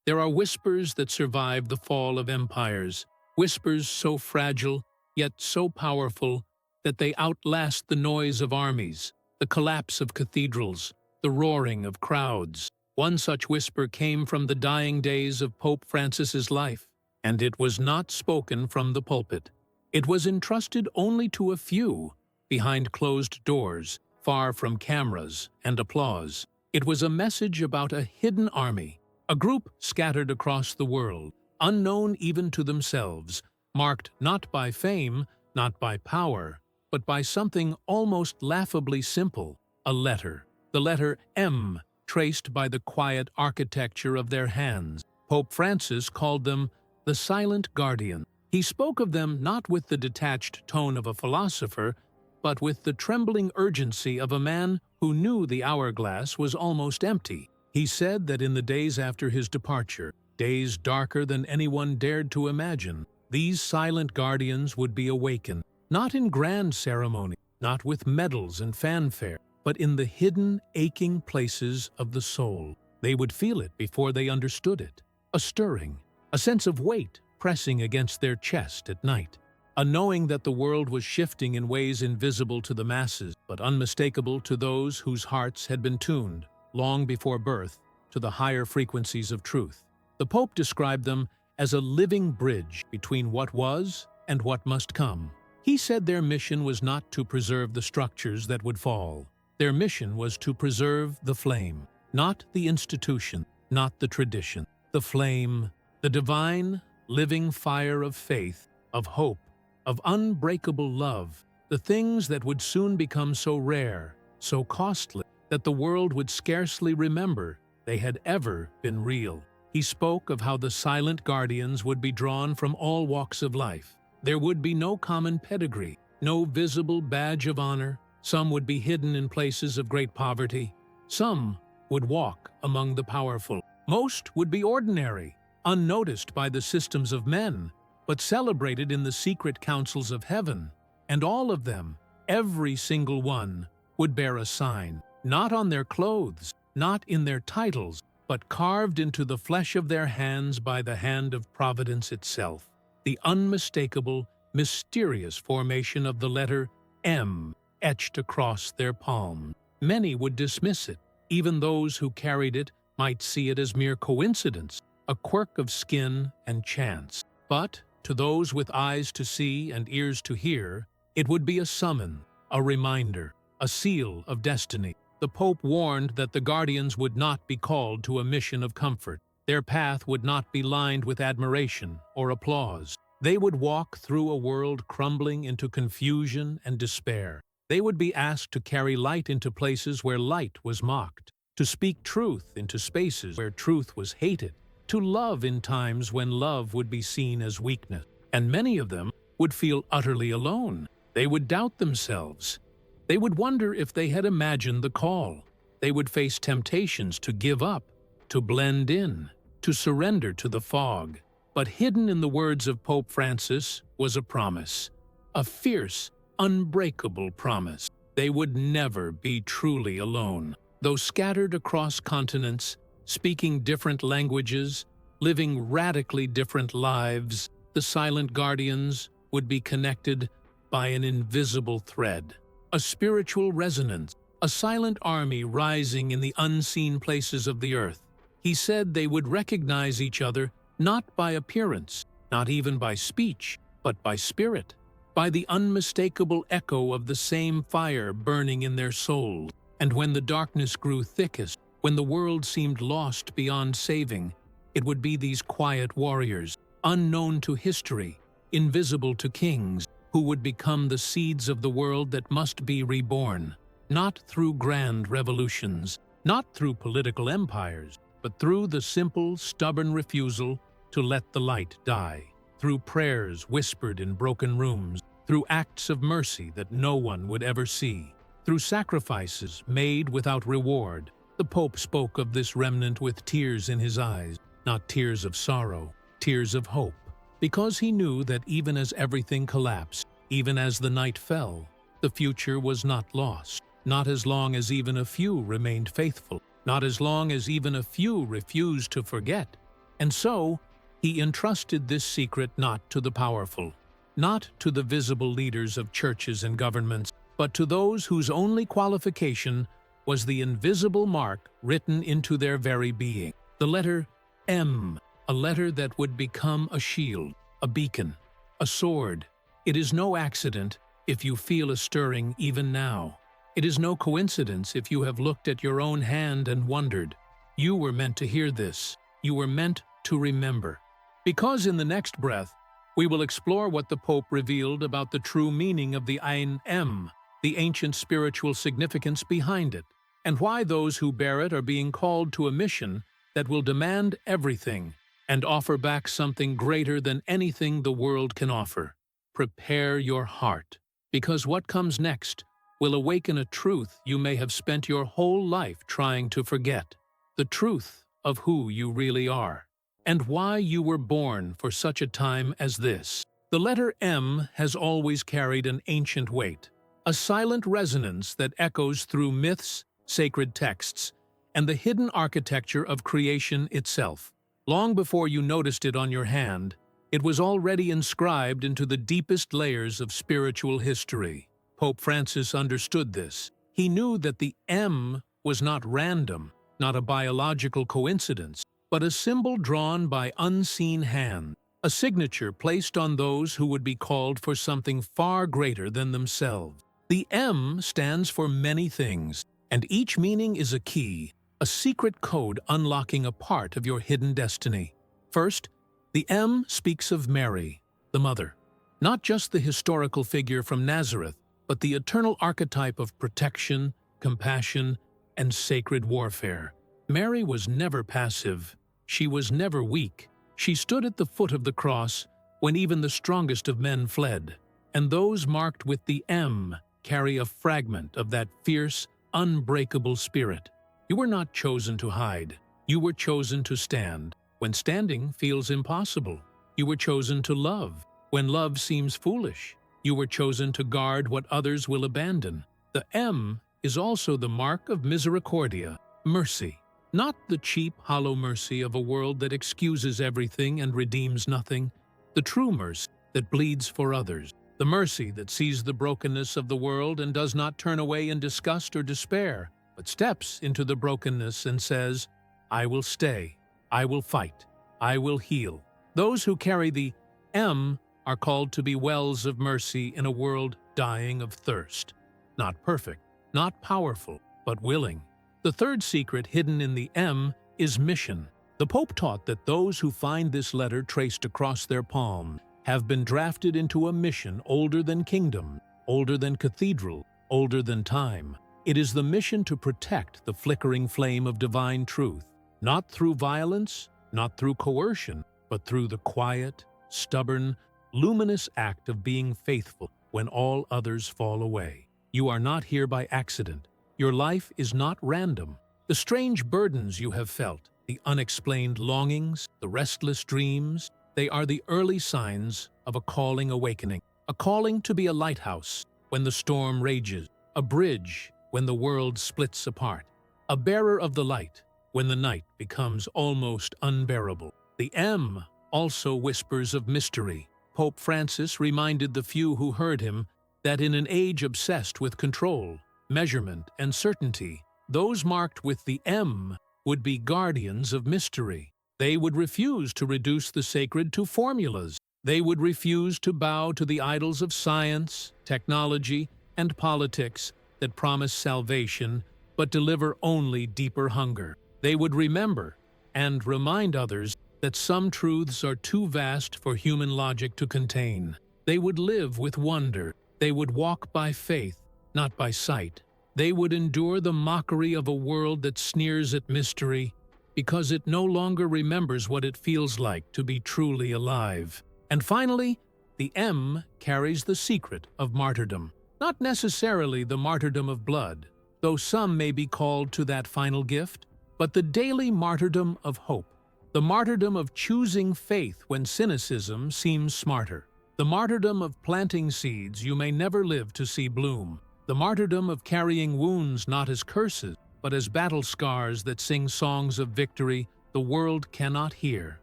There are whispers that survive the fall of empires, whispers so fragile, yet so powerful, that they outlast the noise of armies, the collapse of cathedrals, the roaring of crowds. One such whisper came from the dying days of Pope Francis's life, and it was not spoken from the pulpit. It was entrusted only to a few, behind closed doors, far from cameras and applause. It was a message about a hidden army, a group scattered across the world, unknown even to themselves, marked not by fame, not by power, but by something almost laughably simple, a letter. The letter M, traced by the quiet architecture of their hands. Pope Francis called them the silent guardian. He spoke of them not with the detached tone of a philosopher, but with the trembling urgency of a man who knew the hourglass was almost empty. He said that in the days after his departure, days darker than anyone dared to imagine, these silent guardians would be awakened, not in grand ceremony, not with medals and fanfare, but in the hidden, aching places of the soul. They would feel it before they understood it, a stirring, a sense of weight pressing against their chest at night, a knowing that the world was shifting in ways invisible to the masses, but unmistakable to those whose hearts had been tuned, long before birth, to the higher frequencies of truth. The Pope described them as a living bridge between what was and what must come. He said their mission was not to preserve the structures that would fall. Their mission was to preserve the flame, not the institution, not the tradition. The flame, the divine, living fire of faith, of hope, of unbreakable love, the things that would soon become so rare, so costly, that the world would scarcely remember they had ever been real. He spoke of how the silent guardians would be drawn from all walks of life. There would be no common pedigree, no visible badge of honor. Some would be hidden in places of great poverty. Some would walk among the powerful. Most would be ordinary, unnoticed by the systems of men, but celebrated in the secret councils of heaven. And all of them, every single one, would bear a sign, not on their clothes, not in their titles, but carved into the flesh of their hands by the hand of Providence itself. The unmistakable, mysterious formation of the letter M etched across their palm. Many would dismiss it. Even those who carried it might see it as mere coincidence, a quirk of skin and chance. But to those with eyes to see and ears to hear, it would be a summon, a reminder, a seal of destiny. The Pope warned that the guardians would not be called to a mission of comfort. Their path would not be lined with admiration or applause. They would walk through a world crumbling into confusion and despair. They would be asked to carry light into places where light was mocked, to speak truth into spaces where truth was hated, to love in times when love would be seen as weakness. And many of them would feel utterly alone. They would doubt themselves. They would wonder if they had imagined the call. They would face temptations to give up, to blend in, to surrender to the fog. But hidden in the words of Pope Francis was a promise, a fierce, unbreakable promise. They would never be truly alone. Though scattered across continents, speaking different languages, living radically different lives, the silent guardians would be connected by an invisible thread, a spiritual resonance, a silent army rising in the unseen places of the earth. He said they would recognize each other not by appearance, not even by speech, but by spirit, by the unmistakable echo of the same fire burning in their souls. And when the darkness grew thickest, when the world seemed lost beyond saving, it would be these quiet warriors, unknown to history, invisible to kings, who would become the seeds of the world that must be reborn, not through grand revolutions, not through political empires, but through the simple, stubborn refusal to let the light die, through prayers whispered in broken rooms, through acts of mercy that no one would ever see, through sacrifices made without reward. The Pope spoke of this remnant with tears in his eyes, not tears of sorrow, tears of hope, because he knew that even as everything collapsed, even as the night fell, the future was not lost, not as long as even a few remained faithful, not as long as even a few refused to forget. And so, he entrusted this secret not to the powerful, not to the visible leaders of churches and governments, but to those whose only qualification was the invisible mark written into their very being. The letter M, a letter that would become a shield, a beacon, a sword. It is no accident if you feel a stirring even now. It is no coincidence if you have looked at your own hand and wondered. You were meant to hear this. You were meant to remember. Because in the next breath, we will explore what the Pope revealed about the true meaning of the Ein M, the ancient spiritual significance behind it, and why those who bear it are being called to a mission that will demand everything and offer back something greater than anything the world can offer. Prepare your heart, because what comes next will awaken a truth you may have spent your whole life trying to forget, the truth of who you really are, and why you were born for such a time as this. The letter M has always carried an ancient weight, a silent resonance that echoes through myths, sacred texts, and the hidden architecture of creation itself. Long before you noticed it on your hand, it was already inscribed into the deepest layers of spiritual history. Pope Francis understood this. He knew that the M was not random, not a biological coincidence, but a symbol drawn by unseen hands, a signature placed on those who would be called for something far greater than themselves. The M stands for many things, and each meaning is a key, a secret code unlocking a part of your hidden destiny. First, the M speaks of Mary, the mother, not just the historical figure from Nazareth, but the eternal archetype of protection, compassion, and sacred warfare. Mary was never passive. She was never weak. She stood at the foot of the cross when even the strongest of men fled. And those marked with the M carry a fragment of that fierce, unbreakable spirit. You were not chosen to hide. You were chosen to stand when standing feels impossible. You were chosen to love when love seems foolish. You were chosen to guard what others will abandon. The M is also the mark of misericordia, mercy. Not the cheap, hollow mercy of a world that excuses everything and redeems nothing. The true mercy that bleeds for others. The mercy that sees the brokenness of the world and does not turn away in disgust or despair, but steps into the brokenness and says, I will stay, I will fight, I will heal. Those who carry the M are called to be wells of mercy in a world dying of thirst. Not perfect, not powerful, but willing. The third secret hidden in the M is mission. The Pope taught that those who find this letter traced across their palm have been drafted into a mission older than kingdom, older than cathedral, older than time. It is the mission to protect the flickering flame of divine truth, not through violence, not through coercion, but through the quiet, stubborn, luminous act of being faithful when all others fall away. You are not here by accident. Your life is not random. The strange burdens you have felt, the unexplained longings, the restless dreams, they are the early signs of a calling awakening. A calling to be a lighthouse when the storm rages, a bridge when the world splits apart, a bearer of the light when the night becomes almost unbearable. The M also whispers of mystery. Pope Francis reminded the few who heard him that in an age obsessed with control, measurement, and certainty, those marked with the M would be guardians of mystery. They would refuse to reduce the sacred to formulas. They would refuse to bow to the idols of science, technology, and politics that promise salvation but deliver only deeper hunger. They would remember and remind others that some truths are too vast for human logic to contain. They would live with wonder. They would walk by faith, not by sight. They would endure the mockery of a world that sneers at mystery because it no longer remembers what it feels like to be truly alive. And finally, the M carries the secret of martyrdom. Not necessarily the martyrdom of blood, though some may be called to that final gift, but the daily martyrdom of hope. The martyrdom of choosing faith when cynicism seems smarter. The martyrdom of planting seeds you may never live to see bloom. The martyrdom of carrying wounds not as curses, but as battle scars that sing songs of victory the world cannot hear.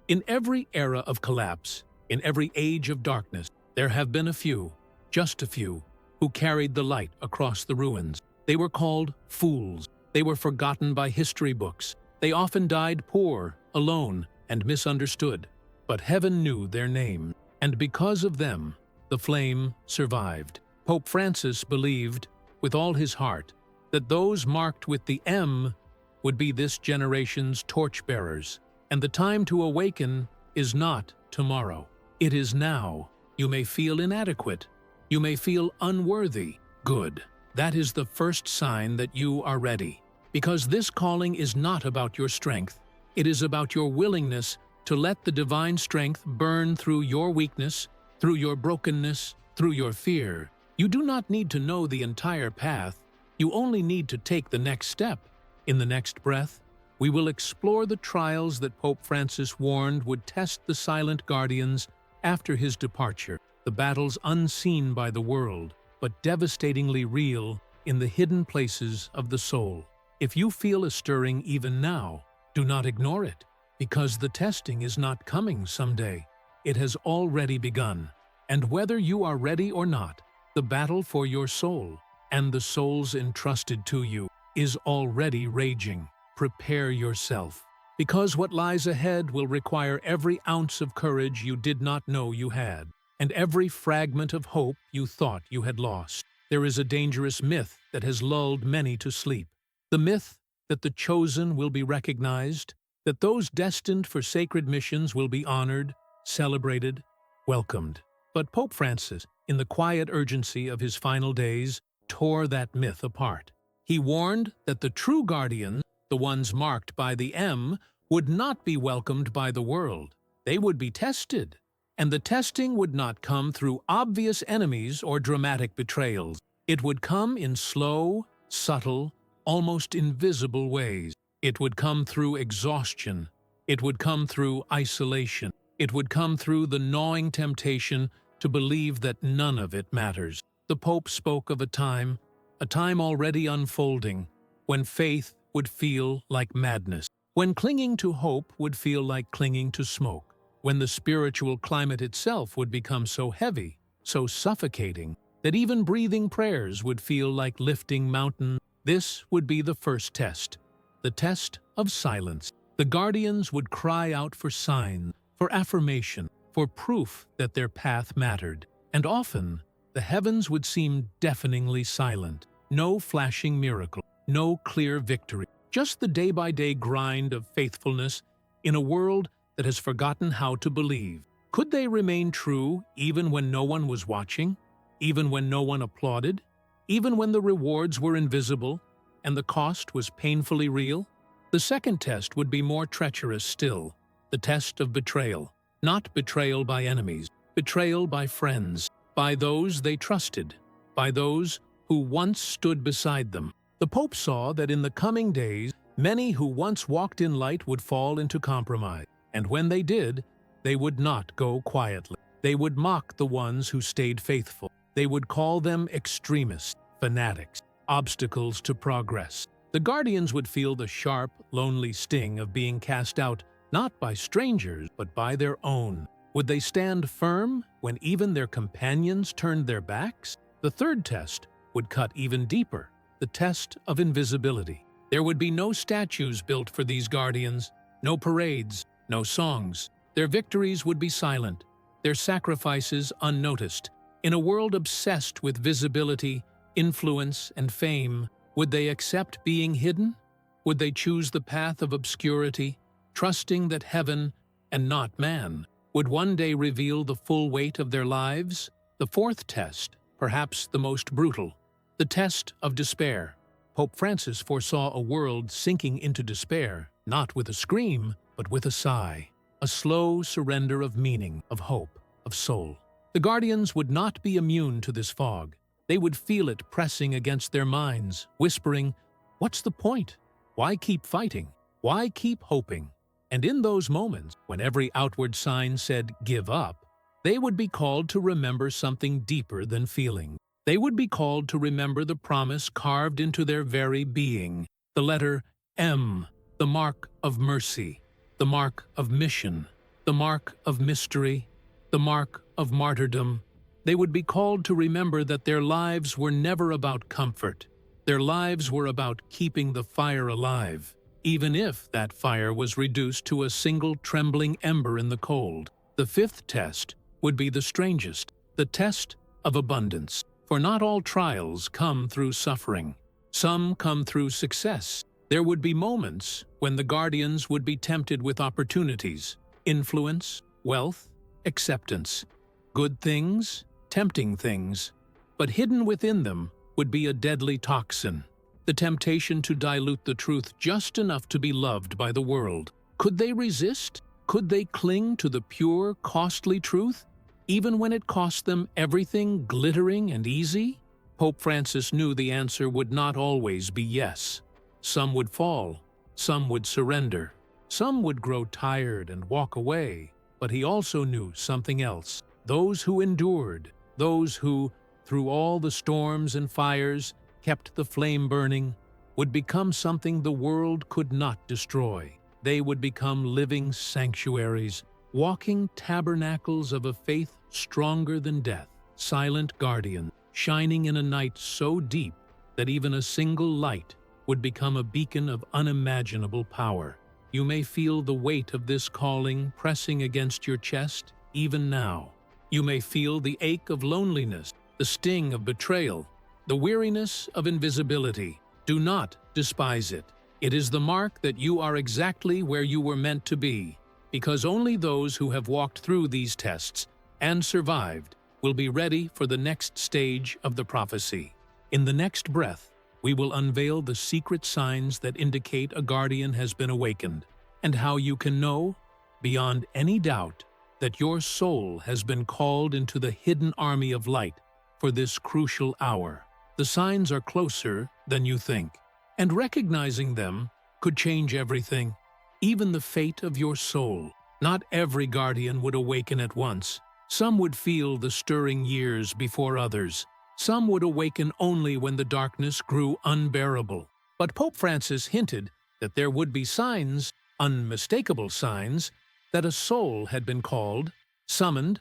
In every era of collapse, in every age of darkness, there have been a few, just a few, who carried the light across the ruins. They were called fools. They were forgotten by history books. They often died poor, alone, and misunderstood. But heaven knew their names, and because of them, the flame survived. Pope Francis believed, with all his heart, that those marked with the M would be this generation's torchbearers. And the time to awaken is not tomorrow. It is now. You may feel inadequate. You may feel unworthy. Good. That is the first sign that you are ready. Because this calling is not about your strength. It is about your willingness to let the divine strength burn through your weakness, through your brokenness, through your fear. You do not need to know the entire path. You only need to take the next step. In the next breath, we will explore the trials that Pope Francis warned would test the silent guardians after his departure, the battles unseen by the world, but devastatingly real in the hidden places of the soul. If you feel a stirring even now, do not ignore it, because the testing is not coming someday. It has already begun. And whether you are ready or not, the battle for your soul and the souls entrusted to you is already raging. Prepare yourself, because what lies ahead will require every ounce of courage you did not know you had, and every fragment of hope you thought you had lost. There is a dangerous myth that has lulled many to sleep. The myth that the chosen will be recognized, that those destined for sacred missions will be honored, celebrated, welcomed. But Pope Francis, in the quiet urgency of his final days, tore that myth apart. He warned that the true guardians, the ones marked by the M, would not be welcomed by the world. They would be tested, and the testing would not come through obvious enemies or dramatic betrayals. It would come in slow, subtle, almost invisible ways. It would come through exhaustion. It would come through isolation. It would come through the gnawing temptation to believe that none of it matters. The Pope spoke of a time already unfolding, when faith would feel like madness, when clinging to hope would feel like clinging to smoke, when the spiritual climate itself would become so heavy, so suffocating, that even breathing prayers would feel like lifting mountains. This would be the first test, the test of silence. The guardians would cry out for signs, for affirmation, for proof that their path mattered. And often, the heavens would seem deafeningly silent. No flashing miracle, no clear victory, just the day-by-day grind of faithfulness in a world that has forgotten how to believe. Could they remain true even when no one was watching, even when no one applauded, even when the rewards were invisible and the cost was painfully real? The second test would be more treacherous still, the test of betrayal. Not betrayal by enemies, betrayal by friends, by those they trusted, by those who once stood beside them. The Pope saw that in the coming days, many who once walked in light would fall into compromise, and when they did, they would not go quietly. They would mock the ones who stayed faithful. They would call them extremists, fanatics, obstacles to progress. The guardians would feel the sharp, lonely sting of being cast out not by strangers, but by their own. Would they stand firm when even their companions turned their backs? The third test would cut even deeper, the test of invisibility. There would be no statues built for these guardians, no parades, no songs. Their victories would be silent, their sacrifices unnoticed. In a world obsessed with visibility, influence, and fame, would they accept being hidden? Would they choose the path of obscurity, trusting that heaven, and not man, would one day reveal the full weight of their lives? The fourth test, perhaps the most brutal, the test of despair. Pope Francis foresaw a world sinking into despair, not with a scream, but with a sigh, a slow surrender of meaning, of hope, of soul. The guardians would not be immune to this fog. They would feel it pressing against their minds, whispering, "What's the point? Why keep fighting? Why keep hoping?" And in those moments, when every outward sign said, "Give up," they would be called to remember something deeper than feeling. They would be called to remember the promise carved into their very being, the letter M, the mark of mercy, the mark of mission, the mark of mystery, the mark of martyrdom. They would be called to remember that their lives were never about comfort. Their lives were about keeping the fire alive, even if that fire was reduced to a single trembling ember in the cold. The fifth test would be the strangest, the test of abundance. For not all trials come through suffering. Some come through success. There would be moments when the guardians would be tempted with opportunities, influence, wealth, acceptance, good things, tempting things, but hidden within them would be a deadly toxin, the temptation to dilute the truth just enough to be loved by the world. Could they resist? Could they cling to the pure, costly truth, even when it cost them everything glittering and easy? Pope Francis knew the answer would not always be yes. Some would fall, some would surrender, some would grow tired and walk away, but he also knew something else. Those who endured, those who, through all the storms and fires, kept the flame burning, would become something the world could not destroy. They would become living sanctuaries, walking tabernacles of a faith stronger than death, silent guardians, shining in a night so deep that even a single light would become a beacon of unimaginable power. You may feel the weight of this calling pressing against your chest even now. You may feel the ache of loneliness, the sting of betrayal, the weariness of invisibility. Do not despise it. It is the mark that you are exactly where you were meant to be, because only those who have walked through these tests and survived will be ready for the next stage of the prophecy. In the next breath, we will unveil the secret signs that indicate a guardian has been awakened, and how you can know, beyond any doubt, that your soul has been called into the hidden army of light for this crucial hour. The signs are closer than you think, and recognizing them could change everything, even the fate of your soul. Not every guardian would awaken at once. Some would feel the stirring years before others. Some would awaken only when the darkness grew unbearable. But Pope Francis hinted that there would be signs, unmistakable signs, that a soul had been called, summoned,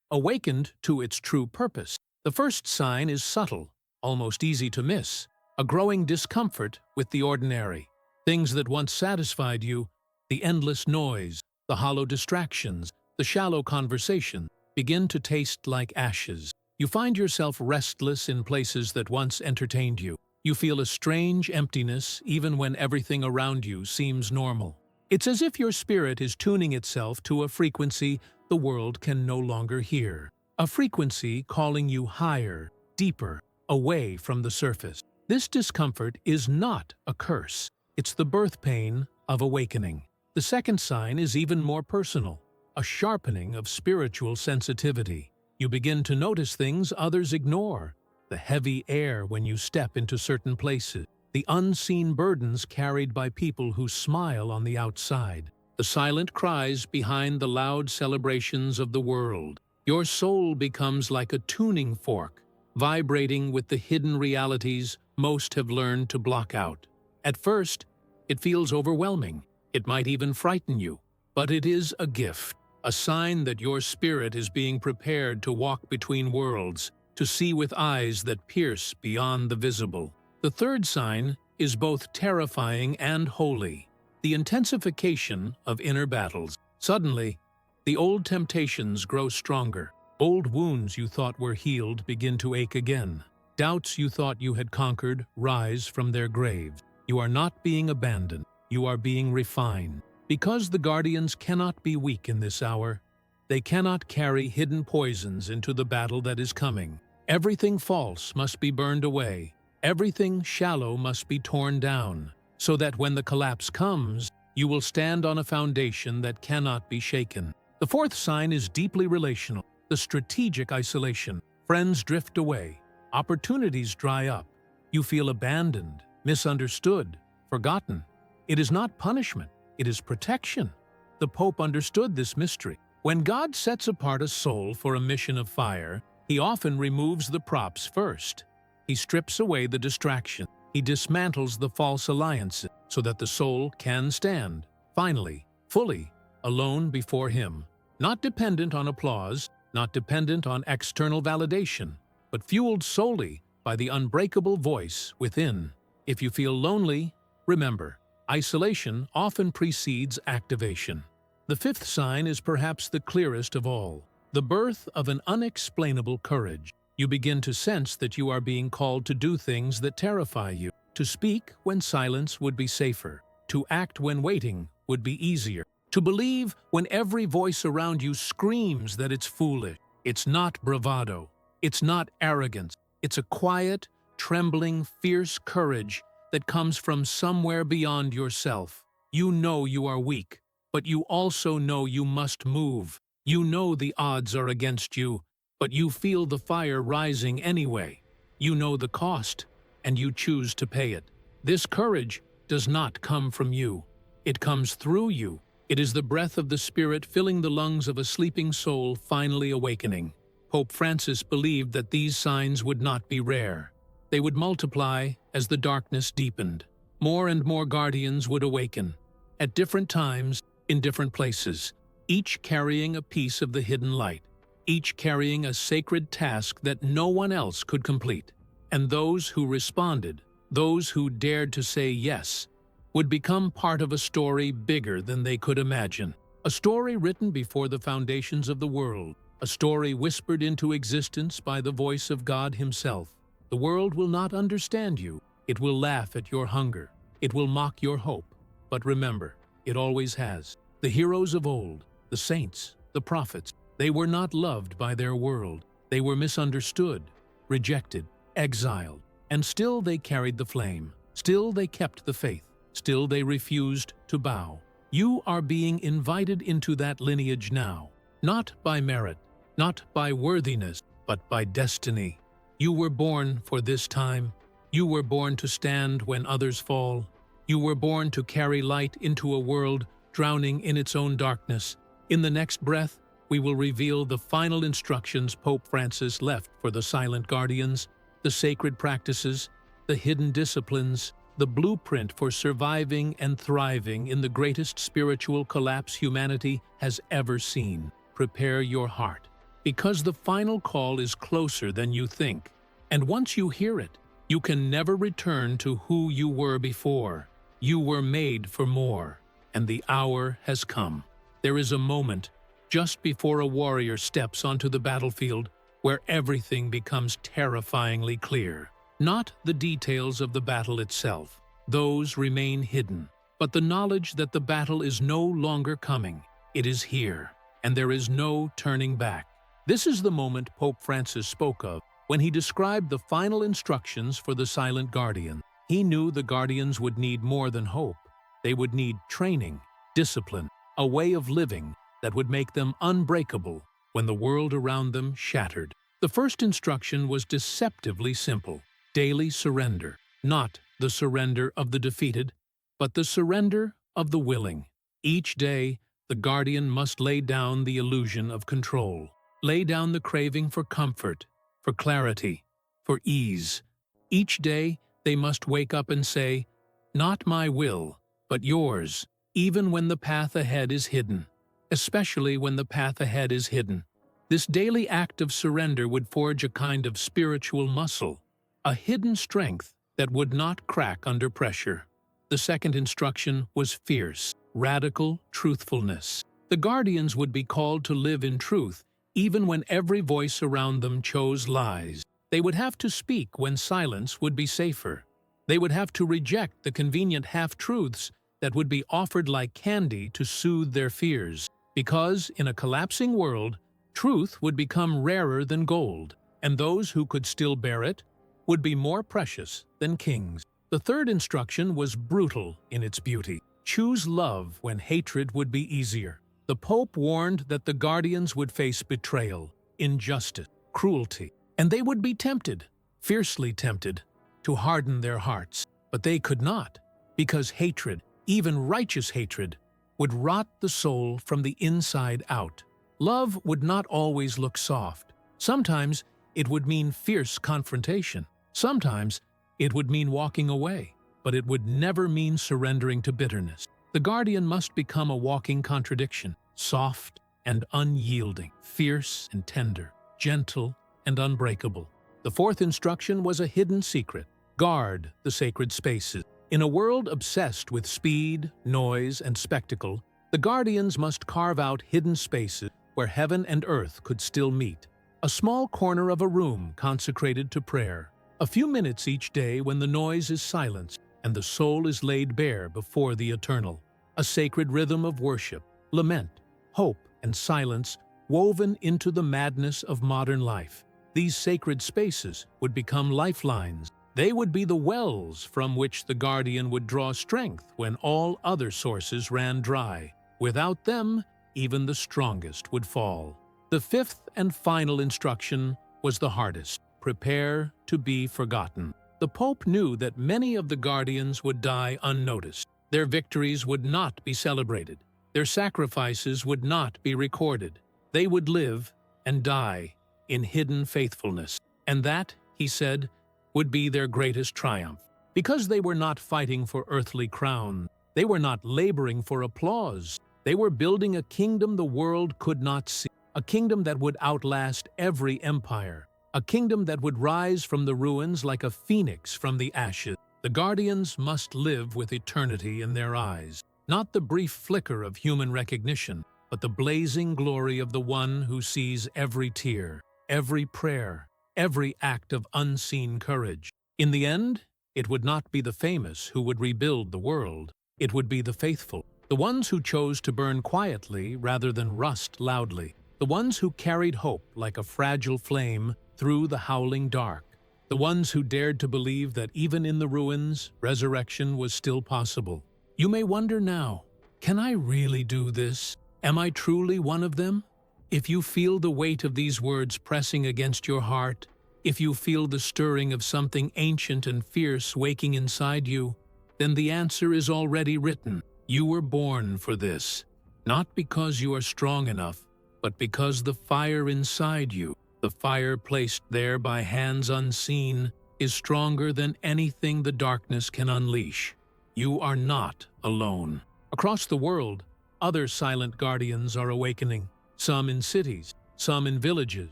awakened to its true purpose. The first sign is subtle, almost easy to miss, a growing discomfort with the ordinary. Things that once satisfied you, the endless noise, the hollow distractions, the shallow conversation, begin to taste like ashes. You find yourself restless in places that once entertained you. You feel a strange emptiness even when everything around you seems normal. It's as if your spirit is tuning itself to a frequency the world can no longer hear. A frequency calling you higher, deeper, away from the surface. This discomfort is not a curse. It's the birth pain of awakening. The second sign is even more personal, a sharpening of spiritual sensitivity. You begin to notice things others ignore, the heavy air when you step into certain places, the unseen burdens carried by people who smile on the outside, the silent cries behind the loud celebrations of the world. Your soul becomes like a tuning fork, vibrating with the hidden realities most have learned to block out. At first, it feels overwhelming. It might even frighten you, but it is a gift, a sign that your spirit is being prepared to walk between worlds, to see with eyes that pierce beyond the visible. The third sign is both terrifying and holy, the intensification of inner battles. Suddenly, the old temptations grow stronger. Old wounds you thought were healed begin to ache again. Doubts you thought you had conquered rise from their graves. You are not being abandoned. You are being refined. Because the guardians cannot be weak in this hour, they cannot carry hidden poisons into the battle that is coming. Everything false must be burned away. Everything shallow must be torn down, so that when the collapse comes, you will stand on a foundation that cannot be shaken. The fourth sign is deeply relational, the strategic isolation. Friends drift away. Opportunities dry up. You feel abandoned, misunderstood, forgotten. It is not punishment. It is protection. The Pope understood this mystery. When God sets apart a soul for a mission of fire, he often removes the props first. He strips away the distraction. He dismantles the false alliances so that the soul can stand, finally, fully, alone before him. not dependent on applause, not dependent on external validation, but fueled solely by the unbreakable voice within. If you feel lonely, remember, isolation often precedes activation. The fifth sign is perhaps the clearest of all, the birth of an unexplainable courage. You begin to sense that you are being called to do things that terrify you, to speak when silence would be safer, to act when waiting would be easier, to believe when every voice around you screams that it's foolish. It's not bravado, it's not arrogance, it's a quiet, trembling, fierce courage that comes from somewhere beyond yourself. You know you are weak, but you also know you must move. You know the odds are against you, but you feel the fire rising anyway. You know the cost, and you choose to pay it. This courage does not come from you. It comes through you. It is the breath of the Spirit filling the lungs of a sleeping soul finally awakening. Pope Francis believed that these signs would not be rare. They would multiply as the darkness deepened. More and more guardians would awaken, at different times, in different places, each carrying a piece of the hidden light, each carrying a sacred task that no one else could complete. And those who responded, those who dared to say yes, would become part of a story bigger than they could imagine. A story written before the foundations of the world, a story whispered into existence by the voice of God Himself. The world will not understand you. It will laugh at your hunger. It will mock your hope. But remember, it always has. The heroes of old, the saints, the prophets, they were not loved by their world. They were misunderstood, rejected, exiled, and still they carried the flame. Still they kept the faith. Still they refused to bow. You are being invited into that lineage now, not by merit, not by worthiness, but by destiny. You were born for this time. You were born to stand when others fall. You were born to carry light into a world drowning in its own darkness. In the next breath, we will reveal the final instructions Pope Francis left for the silent guardians, the sacred practices, the hidden disciplines, the blueprint for surviving and thriving in the greatest spiritual collapse humanity has ever seen. Prepare your heart, because the final call is closer than you think. And once you hear it, you can never return to who you were before. You were made for more, and the hour has come. There is a moment, just before a warrior steps onto the battlefield, where everything becomes terrifyingly clear. Not the details of the battle itself. Those remain hidden. But the knowledge that the battle is no longer coming. It is here, and there is no turning back. This is the moment Pope Francis spoke of when he described the final instructions for the silent guardian. He knew the guardians would need more than hope. They would need training, discipline, a way of living that would make them unbreakable when the world around them shattered. The first instruction was deceptively simple. Daily surrender, not the surrender of the defeated, but the surrender of the willing. Each day, the guardian must lay down the illusion of control, lay down the craving for comfort, for clarity, for ease. Each day, they must wake up and say, "Not my will, but yours," even when the path ahead is hidden, especially when the path ahead is hidden. This daily act of surrender would forge a kind of spiritual muscle, a hidden strength that would not crack under pressure. The second instruction was fierce, radical truthfulness. The guardians would be called to live in truth, even when every voice around them chose lies. They would have to speak when silence would be safer. They would have to reject the convenient half-truths that would be offered like candy to soothe their fears. Because, in a collapsing world, truth would become rarer than gold, and those who could still bear it would be more precious than kings. The third instruction was brutal in its beauty. Choose love when hatred would be easier. The Pope warned that the guardians would face betrayal, injustice, cruelty, and they would be tempted, fiercely tempted, to harden their hearts. But they could not, because hatred, even righteous hatred, would rot the soul from the inside out. Love would not always look soft. Sometimes it would mean fierce confrontation. Sometimes it would mean walking away, but it would never mean surrendering to bitterness. The guardian must become a walking contradiction, soft and unyielding, fierce and tender, gentle and unbreakable. The fourth instruction was a hidden secret. Guard the sacred spaces. In a world obsessed with speed, noise, and spectacle, the guardians must carve out hidden spaces where heaven and earth could still meet. A small corner of a room consecrated to prayer. A few minutes each day when the noise is silenced and the soul is laid bare before the eternal. A sacred rhythm of worship, lament, hope, and silence woven into the madness of modern life. These sacred spaces would become lifelines. They would be the wells from which the guardian would draw strength when all other sources ran dry. Without them, even the strongest would fall. The fifth and final instruction was the hardest. Prepare to be forgotten. The Pope knew that many of the guardians would die unnoticed. Their victories would not be celebrated. Their sacrifices would not be recorded. They would live and die in hidden faithfulness. And that, he said, would be their greatest triumph. Because they were not fighting for earthly crown. They were not laboring for applause. They were building a kingdom the world could not see. A kingdom that would outlast every empire. A kingdom that would rise from the ruins like a phoenix from the ashes. The guardians must live with eternity in their eyes. Not the brief flicker of human recognition, but the blazing glory of the one who sees every tear, every prayer, every act of unseen courage. In the end, it would not be the famous who would rebuild the world. It would be the faithful, the ones who chose to burn quietly rather than rust loudly, the ones who carried hope like a fragile flame through the howling dark, the ones who dared to believe that even in the ruins, resurrection was still possible. You may wonder now, can I really do this? Am I truly one of them? If you feel the weight of these words pressing against your heart, if you feel the stirring of something ancient and fierce waking inside you, then the answer is already written. You were born for this, not because you are strong enough, but because the fire inside you, the fire placed there by hands unseen, is stronger than anything the darkness can unleash. You are not alone. Across the world, other silent guardians are awakening, some in cities, some in villages,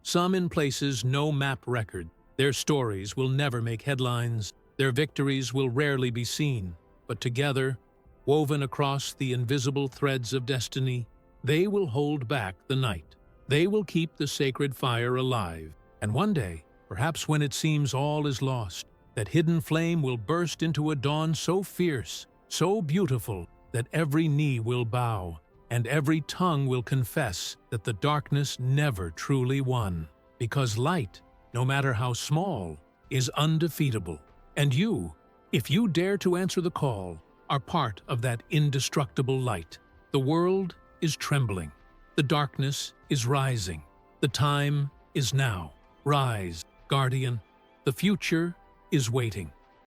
some in places no map record. Their stories will never make headlines, their victories will rarely be seen, but together, woven across the invisible threads of destiny, they will hold back the night. They will keep the sacred fire alive, and one day, perhaps when it seems all is lost, that hidden flame will burst into a dawn so fierce, so beautiful, that every knee will bow, and every tongue will confess that the darkness never truly won. Because light, no matter how small, is undefeatable. And you, if you dare to answer the call, are part of that indestructible light. The world is trembling. The darkness is rising. The time is now. Rise, guardian. The future is waiting.